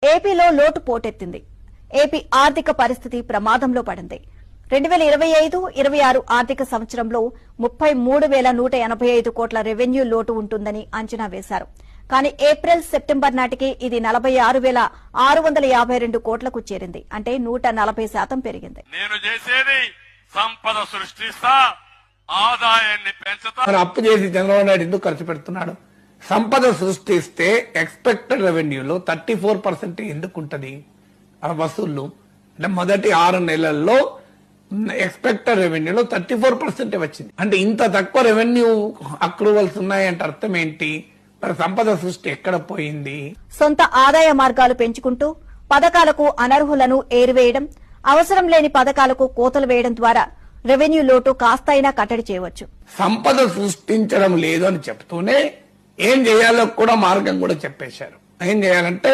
ఏపీలో లోటు పోటెత్తింది. ఏపీ ఆర్థిక పరిస్థితి ప్రమాదంలో పడింది. 2025-26 ఆర్థిక సంవత్సరంలో 33,185 కోట్ల రెవెన్యూ లోటు ఉంటుందని అంచనా వేశారు. కానీ ఏప్రిల్ సెప్టెంబర్ నాటికి ఇది 46,652 కోట్లకు చేరింది. అంటే 140% పెరిగింది. నేను చేసేది సంపద సృష్టిస్తా, ఆదాయాన్ని పెంచుతా. అప్పు చేసి చంద్రబాబు నాయుడు ఎందుకు ఖర్చు పెడుతున్నాడు? సంపద సృష్టిస్తే ఎక్స్పెక్టెడ్ రెవెన్యూలో 34% ఎందుకు ఉంటది? ఆ వసూళ్లు అంటే మొదటి 6 నెలల్లో ఎక్స్పెక్టెడ్ రెవెన్యూలో 34% వచ్చింది. అంటే ఇంత తక్కువ రెవెన్యూ అక్రూవల్స్ ఉన్నాయంటే అర్థం ఏంటి? మరి సంపద సృష్టి ఎక్కడ పోయింది? సొంత ఆదాయ మార్గాలు పెంచుకుంటూ పథకాలకు అనర్హులను ఏరివేయడం, అవసరం లేని పథకాలకు కోతలు వేయడం ద్వారా రెవెన్యూ లోటు కాస్తైనా కట్టడి చేయవచ్చు. సంపద సృష్టించడం లేదు అని చెప్తూనే ఏం చేయాలో కూడా మార్గం కూడా చెప్పేశారు. ఏం చేయాలంటే